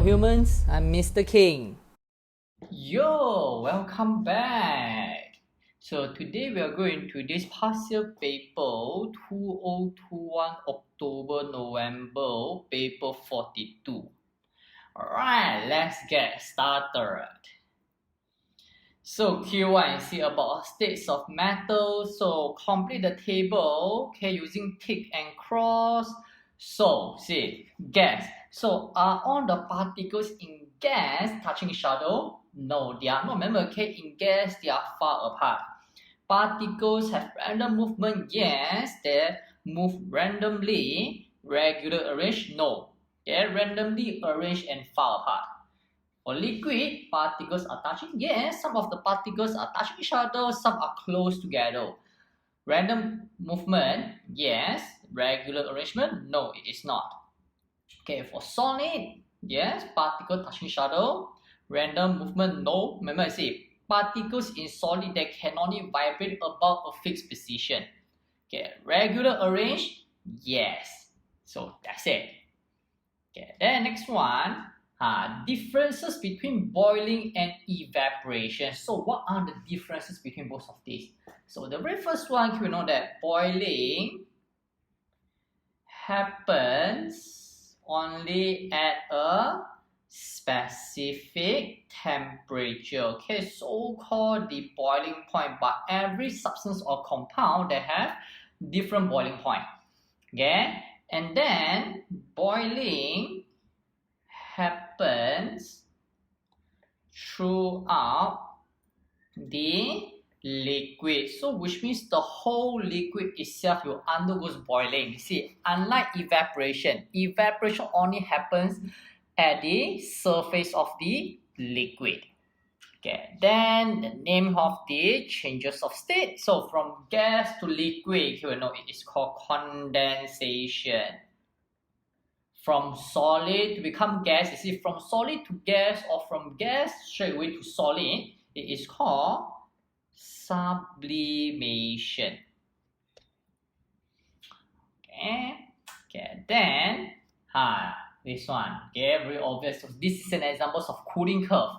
humans, I'm Mr. Khing. Yo, welcome back. So today we are going to this partial paper 2021 October November paper 42. Alright, let's get started. So Q1 is about states of matter. So complete the table, okay, using tick and cross. So see, gas. So are all the particles in gas touching each other? No, they are not. Remember, okay, in gas they are far apart. Particles have random movement, yes, they move randomly. Regular arranged, no. They're randomly arranged and far apart. For liquid, particles are touching, yes, some of the particles are touching each other, some are close together. Random movement, yes. Regular arrangement, no, it is not. Okay, for solid, yes, particles touching each other. Random movement, no. Remember I say, particles in solid that can only vibrate above a fixed position. Okay, regular arranged, yes. So that's it. Okay, then next one, differences between boiling and evaporation. So what are the differences between both of these? So the very first one, we know that boiling happens only at a specific temperature. Okay, so called the boiling point, but every substance or compound that have different boiling point. Okay, and then boiling happens throughout the liquid. So which means the whole liquid itself will undergoes boiling. You see, unlike evaporation, evaporation only happens at the surface of the liquid. Okay, then the name of the changes of state. So from gas to liquid, you will know it is called condensation. From solid to become gas, you see, from solid to gas or from gas straight away to solid, it is called sublimation. Okay, then this one, okay, very obvious. So this is an example of cooling curve.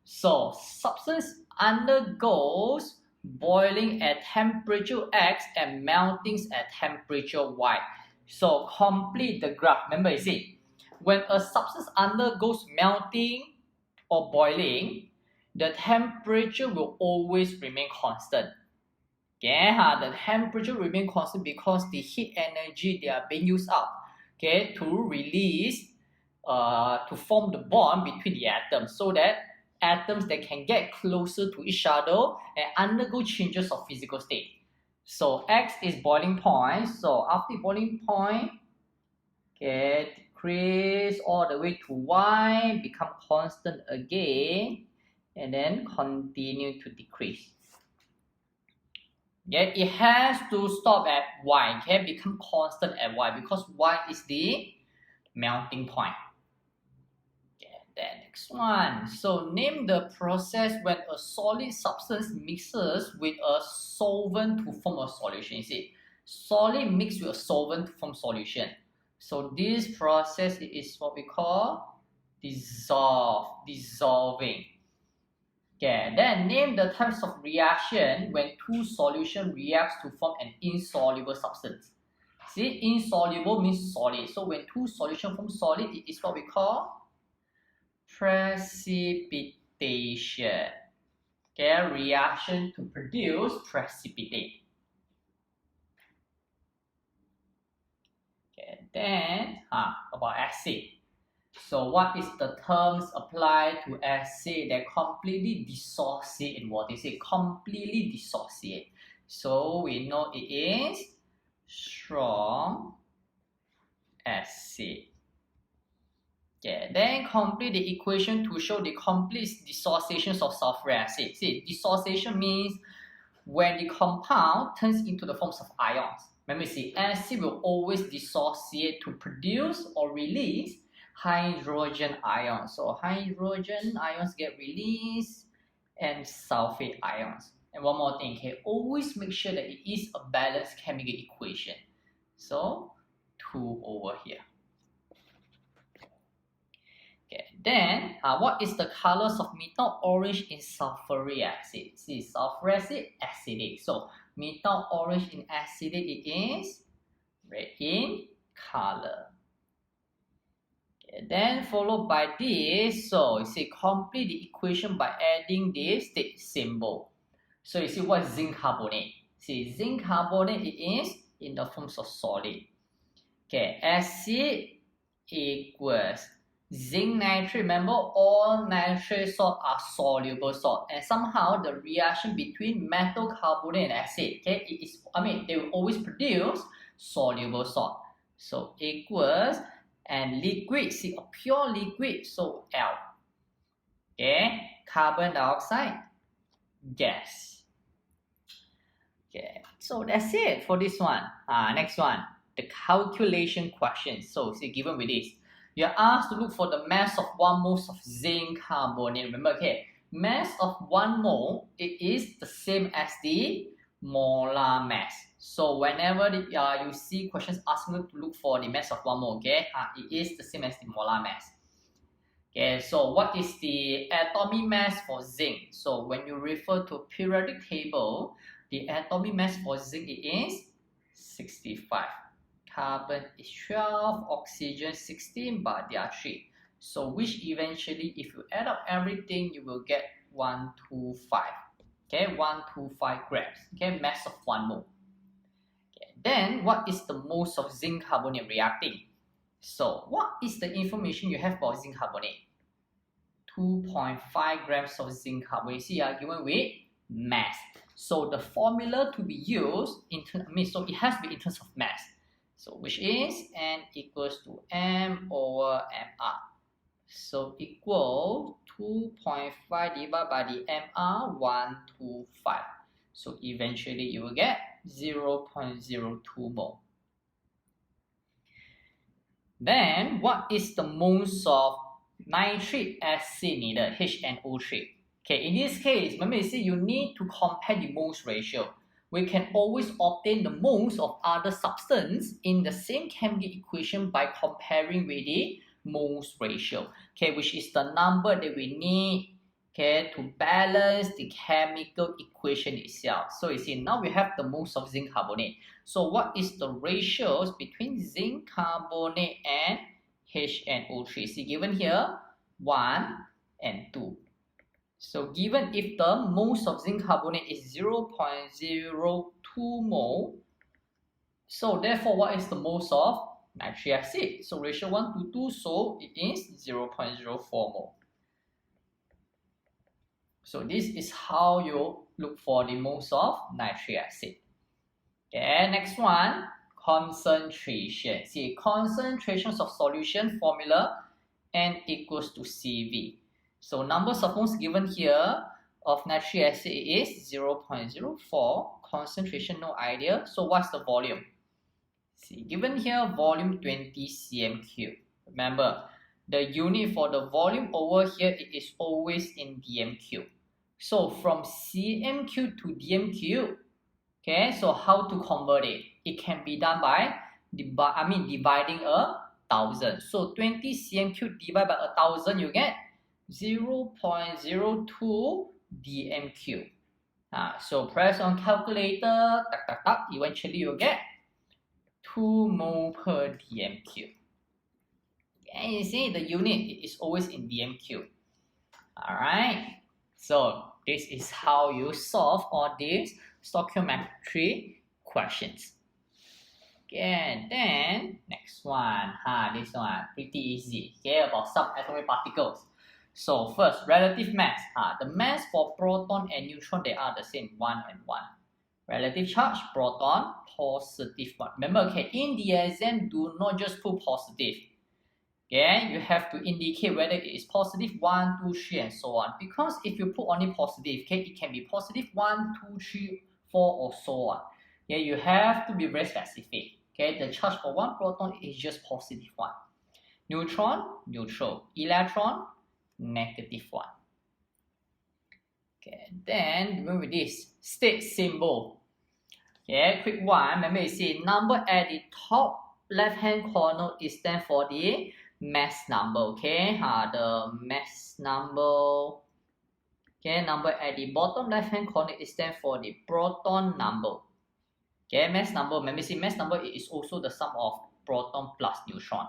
So substance undergoes boiling at temperature X and melting at temperature Y. So complete the graph. Remember, you see, when a substance undergoes melting or boiling, the temperature will always remain constant. Okay, the temperature remain constant because the heat energy they are being used up, okay, to release, to form the bond between the atoms, so that atoms that can get closer to each other and undergo changes of physical state. So X is boiling point. So after boiling point, okay, decrease all the way to Y, become constant again, and then continue to decrease. Yeah, it has to stop at Y, okay, become constant at Y because Y is the melting point. Okay, then next one. So name the process when a solid substance mixes with a solvent to form a solution. You see, solid mixed with a solvent to form solution. So this process is what we call dissolving. Okay, then name the types of reaction when two solutions react to form an insoluble substance. See, insoluble means solid. So when two solutions form solid, it is what we call precipitation. Okay, reaction to produce precipitate. Okay, then about acid. So what is the terms applied to acid that completely dissociate in water? Say completely dissociate. So we know it is strong acid. Okay, then complete the equation to show the complete dissociation of sulfuric acid. See, dissociation means when the compound turns into the forms of ions. Remember, see, acid will always dissociate to produce or release hydrogen ions. So hydrogen ions get released and sulfate ions. And one more thing, okay, always make sure that it is a balanced chemical equation. So 2 over here. Okay, Then, what is the colors of methyl orange in sulfuric acid? See, sulfuric acid, acidic. So, methyl orange in acidic, it is red in color. Okay, then followed by this, so you see, complete the equation by adding this state symbol. So you see what is zinc carbonate? See, zinc carbonate, it is in the forms of solid. Okay, acid equals zinc nitrate. Remember, all nitrate salt are soluble salt, and somehow the reaction between metal carbonate and acid, okay, they will always produce soluble salt. So equals, and liquid, see, a pure liquid, so L. Okay, carbon dioxide gas. Okay, so that's it for this one. Next one, the calculation question. So see, given with this, you are asked to look for the mass of 1 mole of zinc carbonate. Remember, okay, mass of 1 mole, it is the same as the molar mass. So whenever you see questions asking you to look for the mass of 1 mole, okay, it is the same as the molar mass. Okay, so what is the atomic mass for zinc? So when you refer to a periodic table, the atomic mass for zinc is 65. Carbon is 12, oxygen 16, but there are 3. So which eventually, if you add up everything, you will get 125. Okay, 125 grams. Okay, mass of 1 mole. Okay, then what is the moles of zinc carbonate reacting? So what is the information you have about zinc carbonate? 2.5 grams of zinc carbonate. See, given with mass. So the formula to be used so it has to be in terms of mass. So which is N equals to M over MR. So equal 2.5 divided by the MR, 125. So eventually you will get 0.02 mole. Then what is the moles of nitric acid needed? HNO3. Okay, in this case, remember you see you need to compare the moles ratio. We can always obtain the moles of other substance in the same chemical equation by comparing with the moles ratio, okay, which is the number that we need, okay, to balance the chemical equation itself. So you see, now we have the moles of zinc carbonate. So what is the ratios between zinc carbonate and HNO3? See, given here 1 and 2. So given if the moles of zinc carbonate is 0.02 mole, so therefore what is the moles of nitric acid? So ratio 1 to 2, so it is 0.04 mole. So this is how you look for the moles of nitric acid. Okay, next one, concentration. See, concentrations of solution formula N equals to CV. So numbers of moles given here of nitric acid is 0.04. Concentration, no idea. So what's the volume? See, given here volume 20 cm3. Remember, the unit for the volume over here, it is always in dm3. So from cm3 to dm3, okay, so how to convert it? It can be done by dividing 1,000. So 20 cm3 divided by 1,000, you get 0.02 dm3. So press on calculator, eventually you get 2 mole per dm3. And you see the unit is always in dm3. Alright, so this is how you solve all these stoichiometry questions. Okay, and then next one, this one pretty easy. Okay, about subatomic particles. So first, relative mass. The mass for proton and neutron, they are the same, 1 and 1. Relative charge, proton, positive 1. Remember, okay, in the exam, do not just put positive. Okay, you have to indicate whether it is positive 1, 2, 3, and so on. Because if you put only positive, okay, it can be positive 1, 2, 3, 4, or so on. Okay, you have to be very specific. Okay, the charge for one proton is just positive 1. Neutron, neutral. Electron, negative 1. Okay, then remember this state symbol. Okay, quick one. Remember you see number at the top left hand corner is stand for the mass number, okay? The mass number, okay, number at the bottom left hand corner is stand for the proton number. Okay, mass number, remember see mass number is also the sum of proton plus neutron.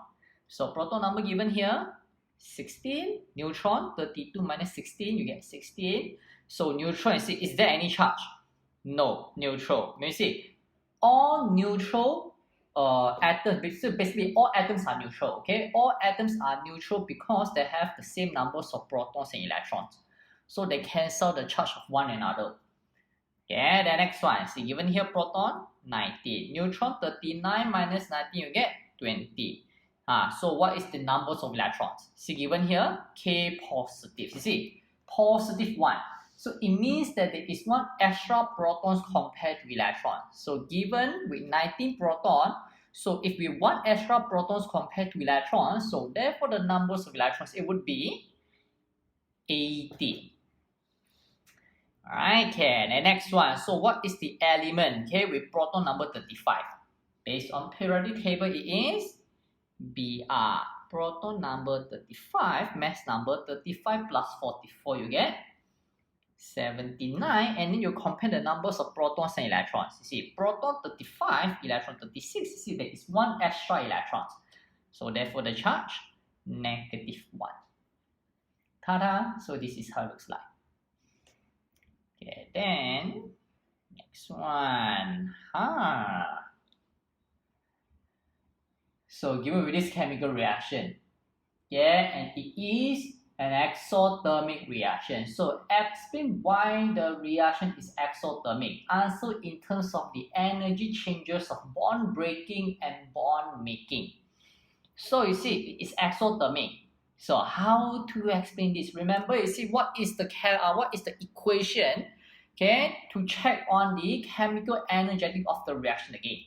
So proton number given here 16, neutron 32 minus 16, you get 16. So neutron, is there any charge? No, neutral. Let me see. All neutral atoms, so basically all atoms are neutral, okay? All atoms are neutral because they have the same numbers of protons and electrons. So they cancel the charge of one another. Okay, the next one, see given here proton 19, neutron 39 minus 19, you get 20. So what is the numbers of electrons? See given here K positive. You see positive 1. So it means that there is one extra protons compared to electrons. So given with 19 proton, so if we want extra protons compared to electrons, so therefore the numbers of electrons, it would be 80. Alright, okay, the next one. So what is the element, okay, with proton number 35? Based on periodic table, it is Br. Proton number 35, mass number 35 plus 44, you get 79, and then you compare the numbers of protons and electrons. You see, proton 35, electron 36, you see there is one extra electrons. So therefore the charge, negative 1. Ta-da! So this is how it looks like. Okay, then next one. So given with this chemical reaction, yeah, and it is an exothermic reaction. So explain why the reaction is exothermic. Answer in terms of the energy changes of bond breaking and bond making. So you see, it is exothermic. So how to explain this? Remember, you see what is the equation, okay, to check on the chemical energetic of the reaction again.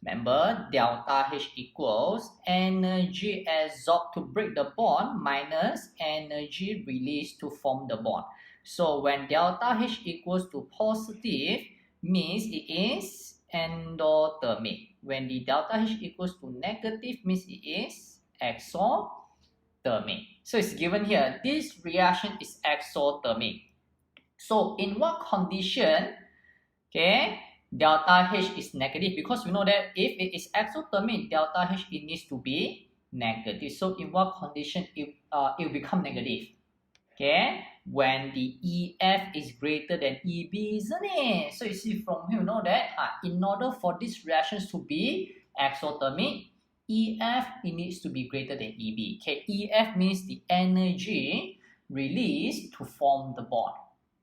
Remember, delta H equals energy absorbed to break the bond minus energy released to form the bond. So when delta H equals to positive, means it is endothermic. When the delta H equals to negative, means it is exothermic. So it's given here, this reaction is exothermic. So in what condition, okay, delta H is negative? Because we know that if it is exothermic, delta H it needs to be negative. So in what condition it will become negative? Okay, when the EF is greater than EB, isn't it? So you see from here, you know that in order for these reactions to be exothermic, EF it needs to be greater than EB. Okay, EF means the energy released to form the bond.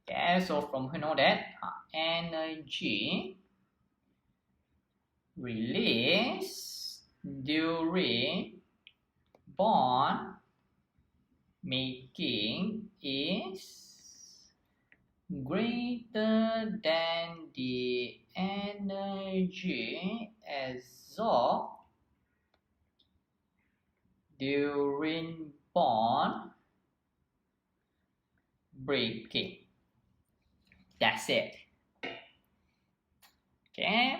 Okay, so from here, you know that energy released during bond making is greater than the energy absorbed during bond breaking. That's it. Okay.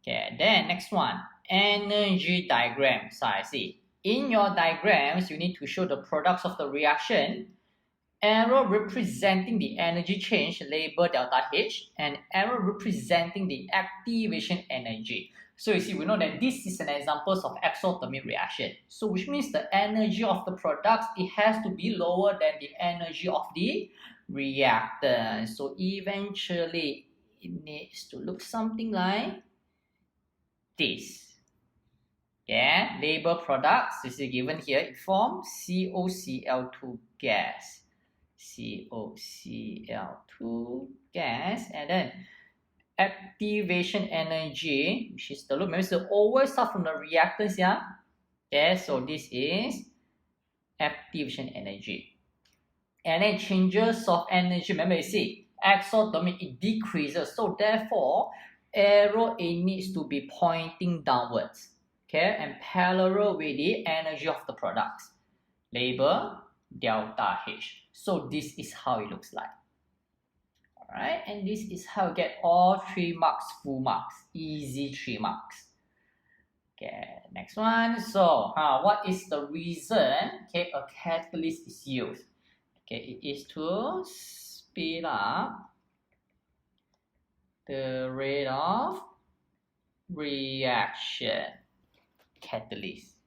Okay, then next one, energy diagram. So I see in your diagrams, you need to show the products of the reaction, arrow representing the energy change, label delta H, and arrow representing the activation energy. So you see, we know that this is an example of exothermic reaction. So which means the energy of the products, it has to be lower than the energy of the reactant. So eventually, it needs to look something like this. Yeah, label products, this is given here, it forms COCl2 gas. COCl2 gas, and then activation energy, which is the loop. Remember, so always start from the reactants, yeah? Okay, so this is activation energy. And then changes of energy, remember you see, exothermic, it decreases. So therefore, arrow it needs to be pointing downwards. Okay, and parallel with the energy of the products. Label delta H. So this is how it looks like. Alright, and this is how you get all 3 marks, full marks. Easy 3 marks. Okay, next one. So, what is the reason, okay, a catalyst is used? Okay, it is to speed up the rate of reaction. Catalyst.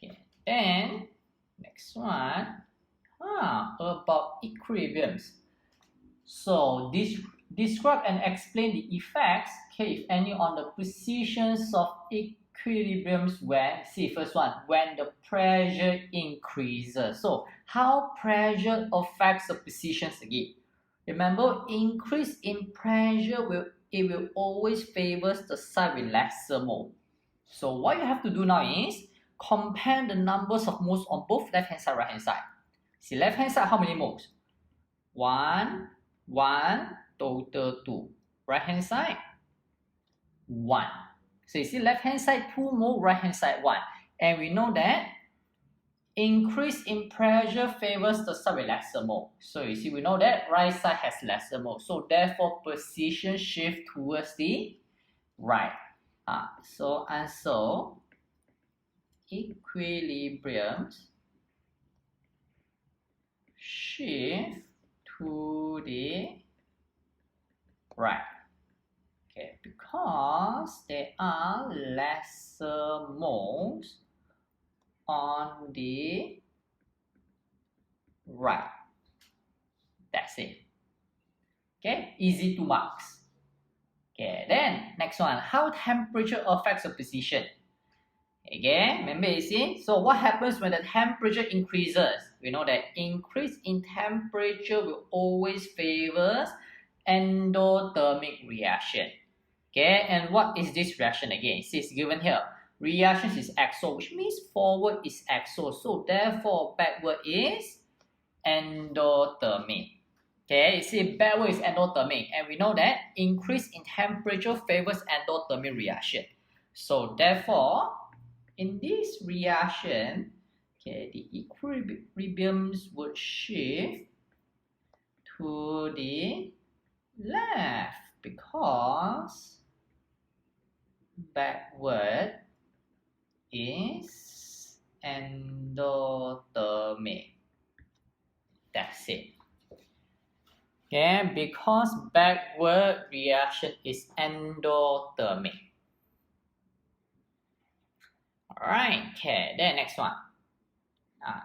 Okay, then next one. About equilibriums. So describe and explain the effects, okay, if any, on the positions of equilibriums when, see first one, when the pressure increases. So how pressure affects the positions again? Remember, increase in pressure will always favors the side with lesser mole. So what you have to do now is compare the numbers of moles on both left hand side, right hand side. See left hand side how many moles? 1, 1, total 2. Right hand side 1. So you see left hand side 2 mole, right hand side 1. And we know that increase in pressure favors the side with lesser mole. So you see we know that right side has lesser mole. So therefore position shift towards the right. So answer equilibriums shift to the right. Okay, because there are lesser moles on the right. That's it. Okay, easy to marks. Okay, then next one, how temperature affects the position. Again, remember you see, so what happens when the temperature increases? We know that increase in temperature will always favor endothermic reaction. Okay, and what is this reaction again? See, it's given here. Reaction is exo, which means forward is exo. So therefore, backward is endothermic. Okay, you see, backward is endothermic, and we know that increase in temperature favors endothermic reaction. So therefore, in this reaction, okay, the equilibriums would shift to the left because backward is endothermic. That's it. Okay, because backward reaction is endothermic. Alright, okay, then next one.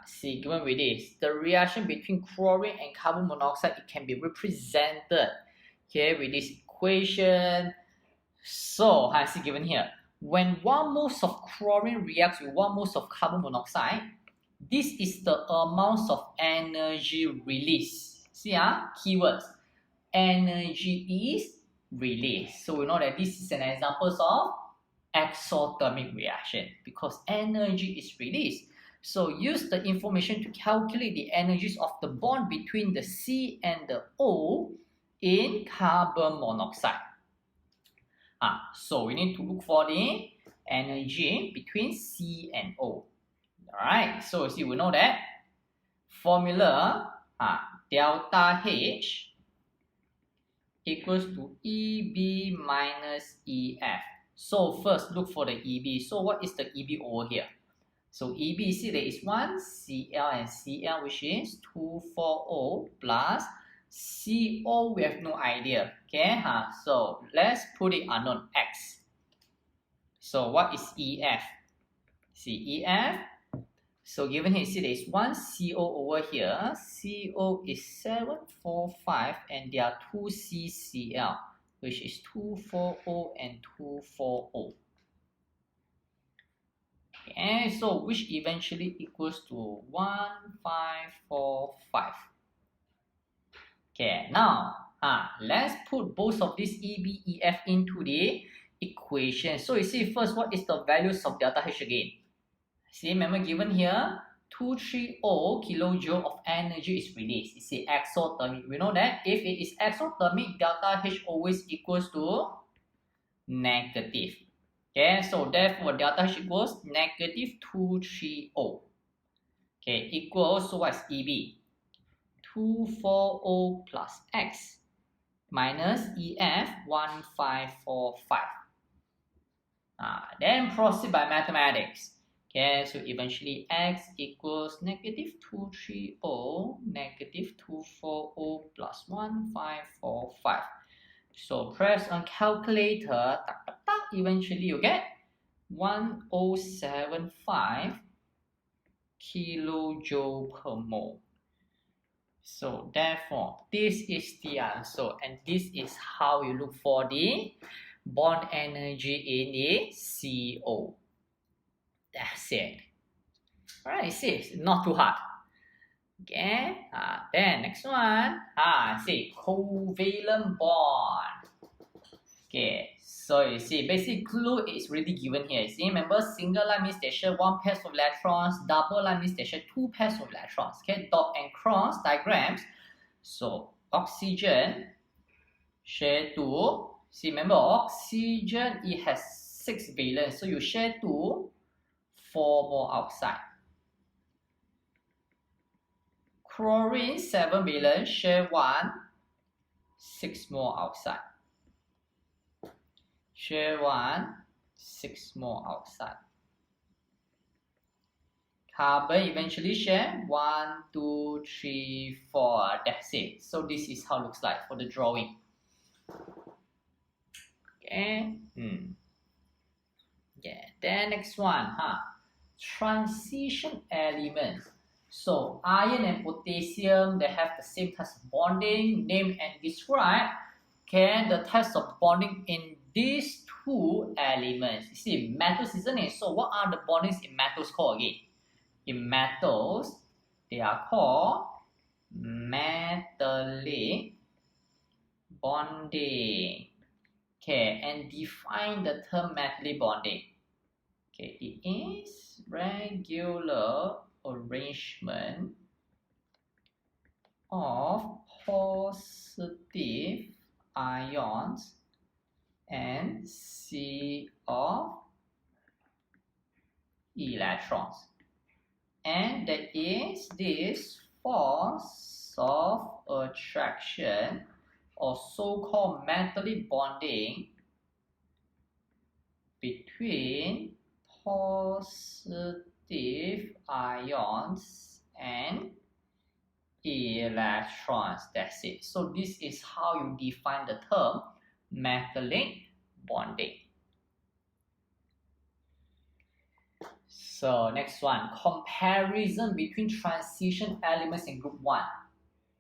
See, given with this, the reaction between chlorine and carbon monoxide, it can be represented, okay, with this equation. So, see, given here, when 1 mole of chlorine reacts with 1 mole of carbon monoxide, this is the amount of energy released. See, keywords. Energy is released. So we know that this is an example of exothermic reaction because energy is released. So use the information to calculate the energies of the bond between the C and the O in carbon monoxide. So we need to look for the energy between C and O. Alright, so see, we know that formula delta H equals to EB minus EF. So first look for the EB. So what is the EB over here? So EB, see there is 1 Cl and Cl, which is 2,4,O plus CO, we have no idea. Okay, so let's put it unknown X. So what is EF? See EF. So given here, see there is 1 CO over here. CO is 745 and there are 2 CCl, which is 2,4,O and 2,4,O. Okay, so which eventually equals to 1,545. Okay, now let's put both of these EB, EF into the equation. So you see first, what is the values of delta H again? See, remember given here, 230 kilojoule of energy is released. You see, exothermic. We know that if it is exothermic, delta H always equals to negative. Okay, so therefore delta H equals negative 230. Okay, equals, so what's EB? 2,4,O plus X minus EF 1,545. Then proceed by mathematics. Okay, so eventually x equals -230 -240 plus 1545. So press on calculator, eventually you get 1075 kilojoule per mole. So therefore, this is the answer, and this is how you look for the bond energy in the CO. That's it. Alright, see, it's not too hard. Okay, then next one, see, covalent bond. Okay, so you see, basic clue is really given here. See, remember, single line means they share one pair of electrons, double line means they share two pairs of electrons. Okay, dot and cross diagrams. So oxygen share two. See, remember, oxygen, it has 6 valence, so you share two, 4 more outside. Chlorine 7 valence, share 1, 6 more outside. Share 1, 6 more outside. Carbon eventually share 1, 2, 3, 4. That's it. So this is how it looks like for the drawing. Okay. Yeah. Then next one, transition elements. So iron and potassium, they have the same types of bonding, name and describe. Okay, the types of bonding in these two elements. You see, metals, isn't it? So what are the bondings in metals called again? In metals, they are called metallic bonding. Okay, and define the term metallic bonding. Okay, it is regular arrangement of positive ions and sea of electrons, and there is this force of attraction or so-called metallic bonding between positive ions and electrons. That's it. So this is how you define the term metallic bonding. So next one, comparison between transition elements in group 1.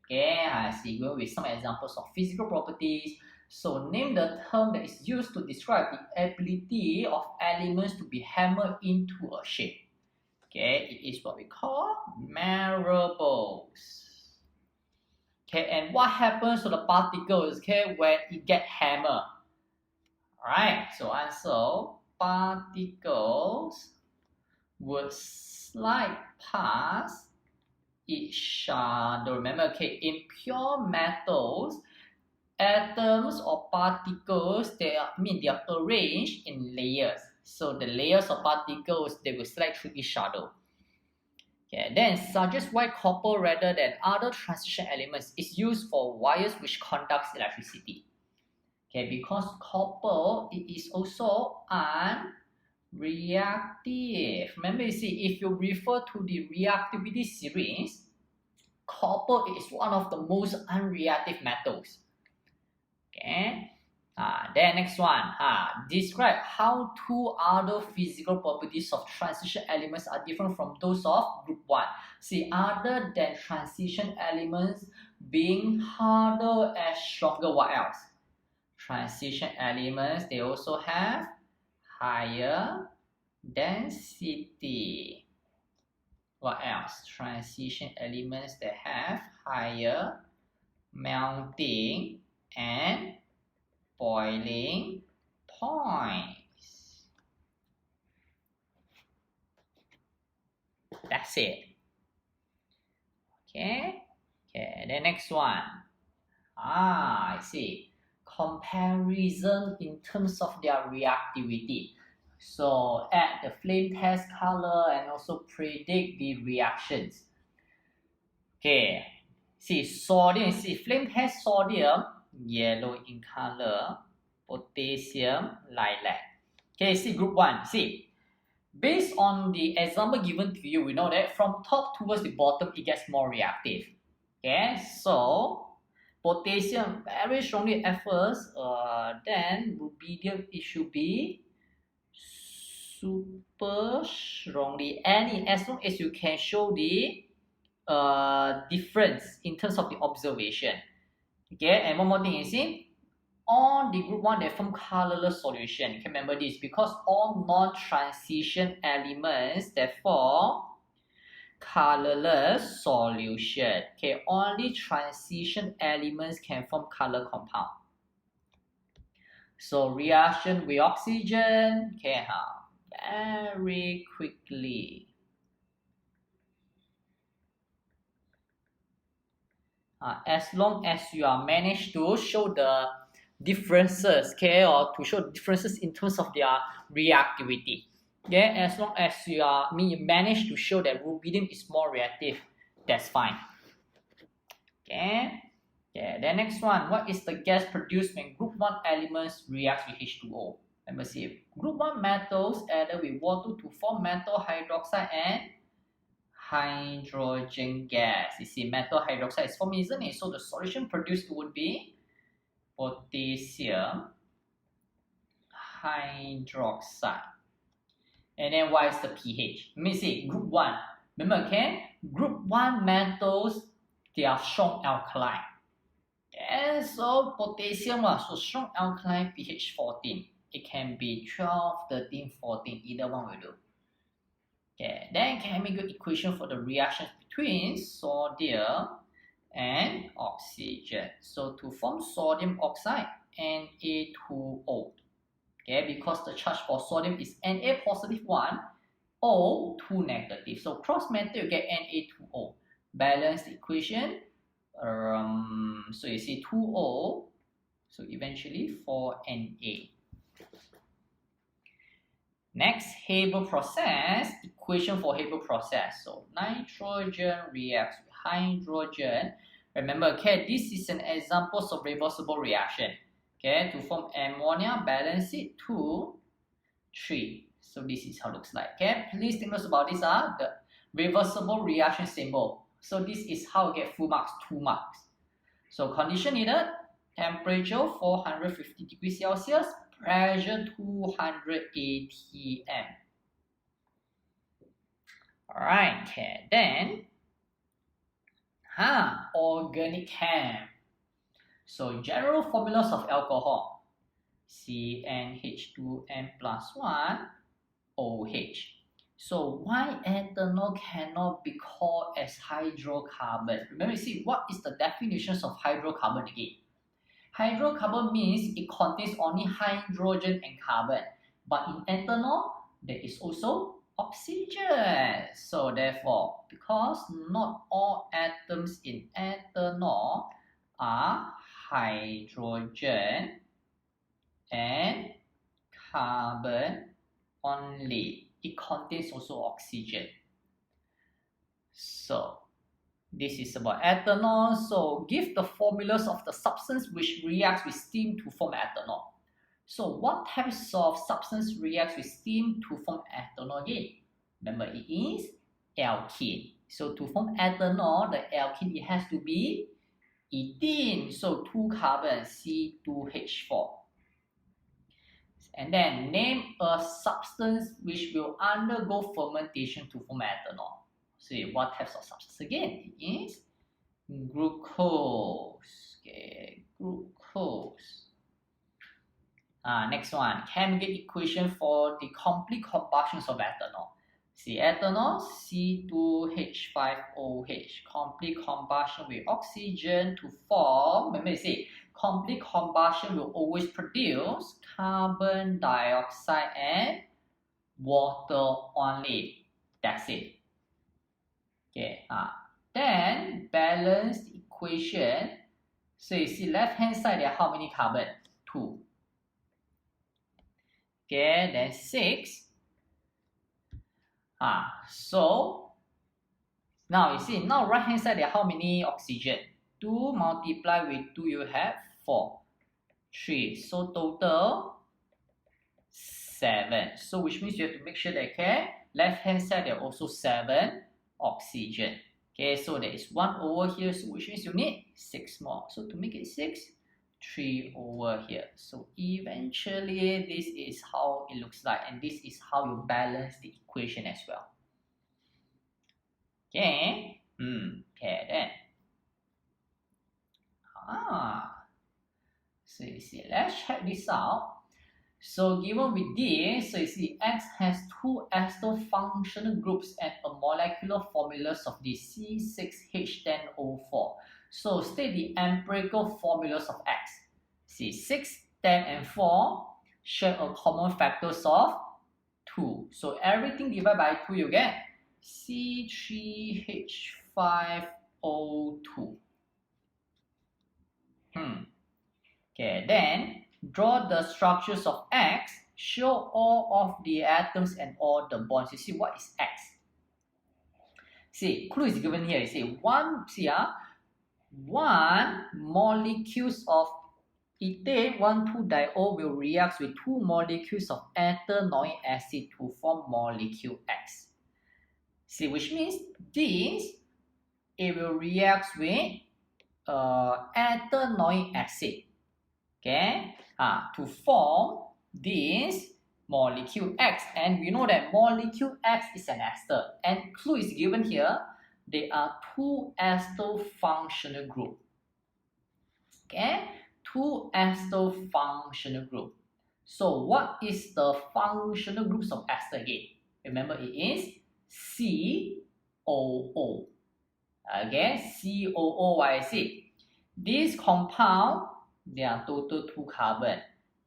Okay, I see, going with some examples of physical properties. So name the term that is used to describe the ability of elements to be hammered into a shape. Okay, it is what we call marbles. Okay, and what happens to the particles, okay, when it get hammered? Alright, so answer, particles would slide past each other. Remember, okay, in pure metals, atoms or particles, they are arranged in layers. So the layers of particles, they will slide through each other. Okay, then suggest why copper rather than other transition elements is used for wires which conducts electricity. Okay, because copper, it is also unreactive. Remember, you see, if you refer to the reactivity series, copper is one of the most unreactive metals. Okay. Then next one, describe how two other physical properties of transition elements are different from those of group 1. See, other than transition elements being harder and stronger, what else? Transition elements, they also have higher density. What else? Transition elements, they have higher melting and boiling points. That's it. Okay. Okay, the next one. I see. Comparison in terms of their reactivity. So add the flame test color and also predict the reactions. Okay. See, sodium. See, flame test sodium, yellow in color. Potassium, lilac. Okay, see group 1. See, based on the example given to you, we know that from top towards the bottom, it gets more reactive. Okay, so potassium very strongly at first, then rubidium it should be super strongly. And as long as you can show the difference in terms of the observation. Okay, and one more thing, you see, on the group 1 they form colorless solution. You can remember this because all non-transition elements therefore colorless solution. Okay, only transition elements can form color compound. So reaction with oxygen, okay, very quickly. As long as you are managed to show the differences, okay, or to show differences in terms of their reactivity. Okay, as long as you manage to show that rubidium is more reactive, that's fine. Okay. Yeah, the next one, what is the gas produced when group 1 elements react with H2O? Let me see. Group 1 metals added with water to form metal hydroxide and hydrogen gas. You see, metal hydroxide is formed, isn't it? So the solution produced would be potassium hydroxide. And then what is the pH? Let me see, group 1. Remember, okay? Group 1 metals, they are strong alkaline. And so potassium, so strong alkaline pH 14. It can be 12, 13, 14, either one will do. Okay, then chemical equation for the reactions between sodium and oxygen. So to form sodium oxide, Na2O. Okay, because the charge for sodium is Na positive 1, O 2 negative. So cross metal you get Na2O. Balance the equation. So you see 2O. So eventually 4Na. Next, Haber process, equation for Haber process. So nitrogen reacts with hydrogen. Remember, okay, this is an example of reversible reaction. Okay, to form ammonia, balance it 2, 3. So this is how it looks like. Okay, please take notes about this. The reversible reaction symbol. So this is how you get full marks, 2 marks. So condition needed, temperature 450 degrees Celsius, pressure 200 atm. Alright, okay, then organic chem. So general formulas of alcohol, CnH2n plus 1 OH. So why ethanol cannot be called as hydrocarbon? Remember, see, what is the definitions of hydrocarbon again? Hydrocarbon means it contains only hydrogen and carbon. But in ethanol, there is also oxygen. So therefore, because not all atoms in ethanol are hydrogen and carbon only, it contains also oxygen. So this is about ethanol. So give the formulas of the substance which reacts with steam to form ethanol. So what types of substance reacts with steam to form ethanol again? Remember, it is alkene. So to form ethanol, the alkene, it has to be ethene. So 2 carbon, C2H4. And then name a substance which will undergo fermentation to form ethanol. See what types of substance again? It is glucose. Okay, glucose. Next one, chemical equation for the complete combustion of ethanol. See, ethanol, C2H5OH, complete combustion with oxygen to form. Remember, see, complete combustion will always produce carbon dioxide and water only. That's it. Okay. Then balance the equation. So you see, left hand side there, how many carbon? 2. Okay, then 6. So now you see, now right hand side there, how many oxygen? 2 multiply with 2, you have 4. 3. So total 7. So which means you have to make sure that, okay, left hand side there are also 7 oxygen. Okay, so there is 1 over here, so which means you need 6 more. So to make it 6, 3 over here. So eventually this is how it looks like, and this is how you balance the equation as well. Okay, okay then. So you see, let's check this out. So given with this, so you see X has 2 ester functional groups and a molecular formulas of the C6H10O4. So state the empirical formulas of X. See, 6, 10 and 4 share a common factors of 2. So everything divided by 2 you get C3H5O2. Okay, then draw the structures of X, show all of the atoms and all the bonds. You see what is X? See, clue is given here. You see, one molecules of ethane 1,2-diol will react with 2 molecules of ethanoic acid to form molecule X. See, which means this, it will react with ethanoic acid. Okay, to form this molecule X, and we know that molecule X is an ester, and clue is given here. They are 2 ester functional group. Okay, 2 ester functional group. So what is the functional groups of ester again? Remember, it is COO. Okay, COO. Why is it? This compound, there are total 2 carbon.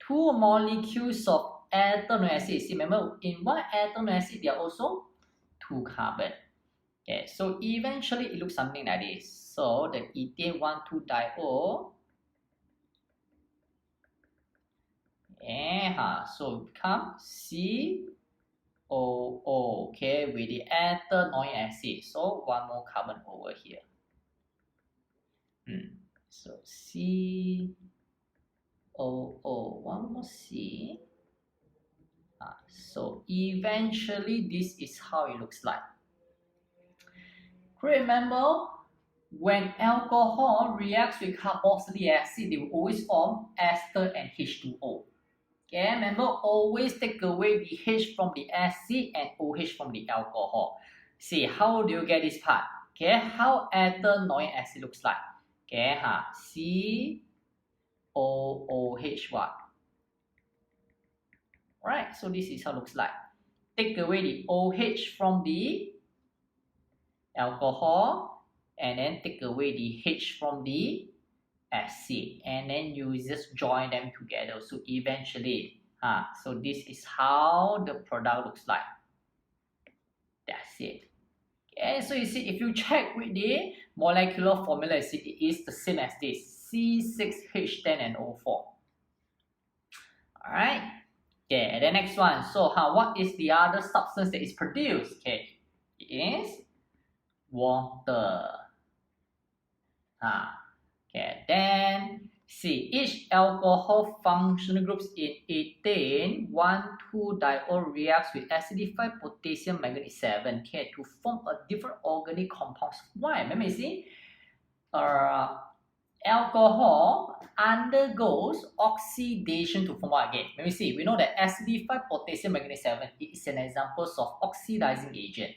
2 molecules of ethanoic acid. See, remember, in one ethanoic acid, there are also 2 carbon. Okay, so eventually it looks something like this. So the ethane 1,2-diol. So it becomes COO. Okay, with the ethanoic acid. So one more carbon over here. So COO, one more C. So eventually this is how it looks like. Remember, when alcohol reacts with carboxylic acid, they will always form ester and H2O. Okay, remember, always take away the H from the acid and OH from the alcohol. See, how do you get this part? Okay, how ethanoic acid looks like. Okay, COOH what? Alright, so this is how it looks like. Take away the OH from the alcohol, and then take away the H from the acid, and then you just join them together. So eventually, so this is how the product looks like. That's it. Okay, so you see, if you check with the molecular formula, you see it is the same as this, C6H10 and O4. Alright. Okay, the next one. So what is the other substance that is produced? Okay, it is water. Okay, then see, each alcohol functional groups in ethane 1,2-diol reacts with acidified potassium manganese 7, okay, to form a different organic compounds. Why? Remember, you see, alcohol undergoes oxidation to form what again? Let me see. We know that acidified potassium manganese 7 is an example of oxidizing agent.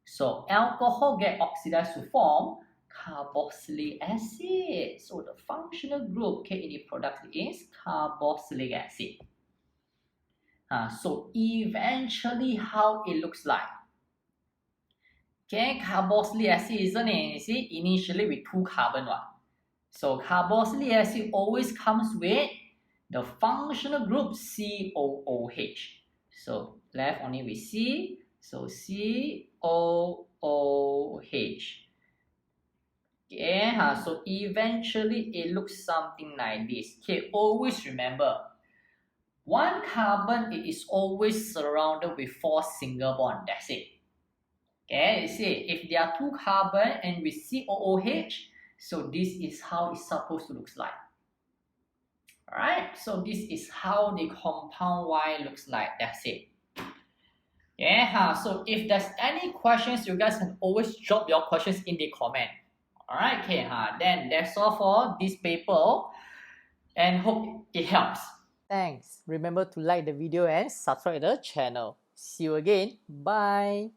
So alcohol get oxidized to form carboxylic acid. So the functional group, okay, in the product is carboxylic acid. So eventually how it looks like. Okay, carboxylic acid, isn't it? You see, initially with 2 carbon one. So carboxylic acid always comes with the functional group COOH. So left only with C. So COOH. Okay, so eventually it looks something like this. Okay, always remember, one carbon, it is always surrounded with 4 single bond. That's it. Okay, you see, if there are 2 carbon and with COOH, so this is how it's supposed to look like. Alright, so this is how the compound Y looks like. That's it. Yeah, so if there's any questions, you guys can always drop your questions in the comment. Alright, okay, then that's all for this paper and hope it helps. Thanks. Remember to like the video and subscribe to the channel. See you again. Bye.